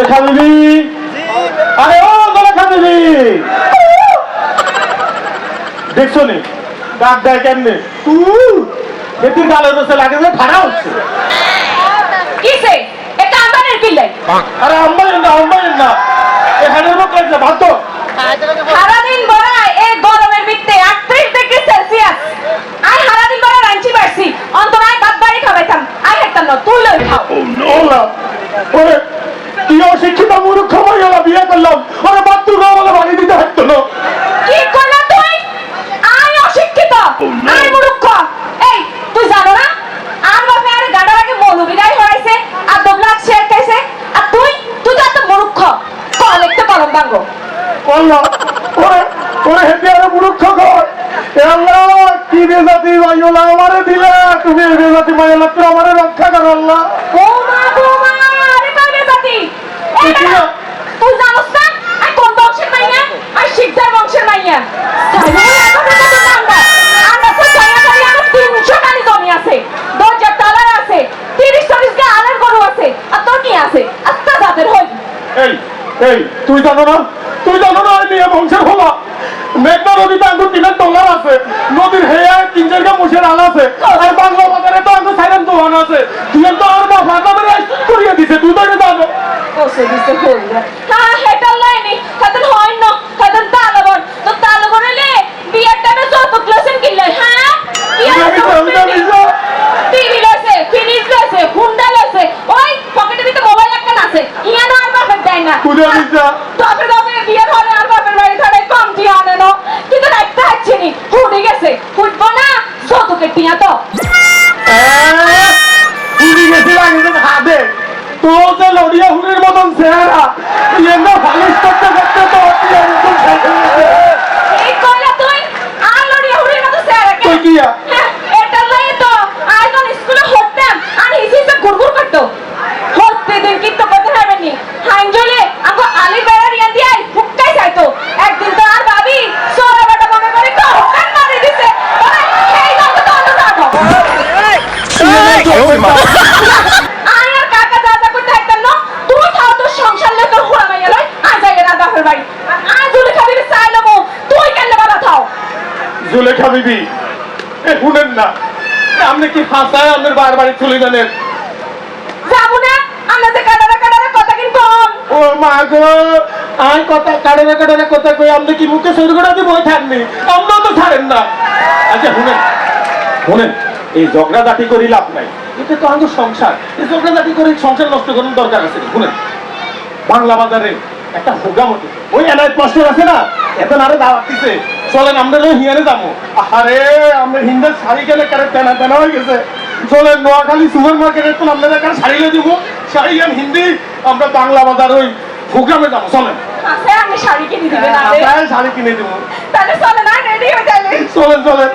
জলেখা বিবি, আরে ও জলেখা বিবি, দেখছো নি ডাক দেয় কেমনে? খেতির গালের বসে লাগে যে ভাড়া হচ্ছে। কিসে এটা আম্বানের কিল্লাই? আরে আম্বাইন না এখানে লোক লাগছে ভাত। সারাদিন বড়াই এই গরমের ভিতরে 38 ডিগ্রি সেলসিয়াস। আই সারাদিন বড় রাঞ্চি পারছি অন্তত আই ভাত বাড়ি খাবাইতাম। আই হেতাম না তুই লই খাও। ওলা ওরে কি অশিক্ষিত মূর্খ মাইয়া বিয়ে করলাম, ওরে বাতুর বলে বাড়ি দিতে হতো না। কি করলা তুই? আই অশিক্ষিত আই মূর্খ। এই তুই জানো না আর বাপে আরে গাড়ার আগে মৌলবীরাই হরাইছে আর দবলাক শেয়ার খাইছে আর তুই তো এত মূর্খ। কল একটা কলম ভাঙো। ওলা ওরে ওরে হেতে আরে মূর্খ কর। এ আল্লাহ কি বেজাতি মাইলা আমারে দিলে, তুমি এই বেজাতি মাইলা তো আমারে রক্ষা করো আল্লাহ। ও মা আরে কই বেজাতি? এই বেটা, তুই জানোস না আই কোন বংশের মাইয়া? আই শিকদার বংশের মাইয়া। আমরা তো জায়গা করি আমার 300 কানি জমি আছে, 10 তালার আছে, 30-40 গা আলের গরু আছে, আর তোর কি আছে? আস্তা জাতের হই। এই এই তুই জানো না আমি মেয়ে বংশের হলা। মেঘনা নদীতে আঙ্গুর 3 ডলার আছে, নদীর হেয়া 3-4 মুশের আল আছে, আর বাংলা বাজারে তো আঙ্গুর সাইরাম দোকান আছে। তুই তো আর বাবা নামের রাইস্ট করিয়ে দিছে, তুই তো এটা জানো। ওসে দিছে কইরা হ্যাঁ হেটা লাইনি কাদের হয় না কাদের তালবন তো তালবন হলে বিয়ার টাইমে যত ক্লাসেন কিনলে হ্যাঁ টিভি লইছে ফিনিশ লইছে হুন্ডা লইছে ওই পকেটের ভিতরে মোবাইল একটা আছে ইয়া না আর বাপের দেয় না কুড়ে দিছা তবে বিয়ার হলে আর বাপের বাড়ি ছাড়ে কম টিয়া আনে না কিন্তু একটা হচ্ছে নি হুডে গেছে হুডবো না যতকে টিয়া তো কুড়ি গেছে লাগে যে হাতে তো যে লড়িয়া হুড়ির মতন চেহারা এমনি ফালিশ করতে করতে তো এই কইলা তুই আর লড়িয়া হুড়ির মতো চেহারা কে তুই কিয়া এটা লই তো আইজন স্কুলে হতাম আর হিসিসে গুড়গুড় করতো হতে দিন কি তো করতে হবে নি হাইজলে আগো আলি বেড়া রিয়া দিয়াই হুক্কাই যাইতো একদিন তো আর ভাবি সোরা বেটা মনে করে তো হুক্কান মারি দিছে এই লোক তো অন্য যাবো আই আর কাকা দাদা করতে একদম না তুই খাও তোর সংসার লই তোর হুড়া মাইয়া লই আই যাই না বাপের বাড়ি আই জুলে খাবি চাইলামু তুই কেন বাবা খাও জুলেখা বিবি এ শুনেন না আপনি কি হাসায় আপনার বাড়ি চলে জানেন? যাবো না আমাদের কাটারা কথা কিন্তু ও মা গো আই কথা কাটারা কথা কই আপনি কি মুখে সরগড়া দিয়ে বই থাকনি আমরা তো ছাড়েন না। আচ্ছা শুনেন এই ঝগড়াঝাটি করি লাভ নাই, এটা তো আমাদের সংসার। এই ঝগড়াঝাটি করে সংসার নষ্ট করার দরকার আছে। শুনেন বাংলা বাজারে একটা হোগামতি ওই এনায়েত মাস্টার আছে না, এখন আরে দাওয়াত দিছে চলেন আমরা হিয়ারে যাবো। আরে আমরা হিন্দের শাড়ি গেলে কারে তেনা হয়ে গেছে। চলেন নোয়াখালী সুপার মার্কেটে তো আপনাদের কাছে শাড়ি নিয়ে দিব, শাড়ি আর হিন্দি আমরা বাংলা বাজার ওই প্রোগ্রামে যাবো। চলেন আচ্ছা আমি শাড়ি কিনে দিবেন শাড়ি কিনে দিব। তাহলে চলে না রেডি হয়ে যাবে চলেন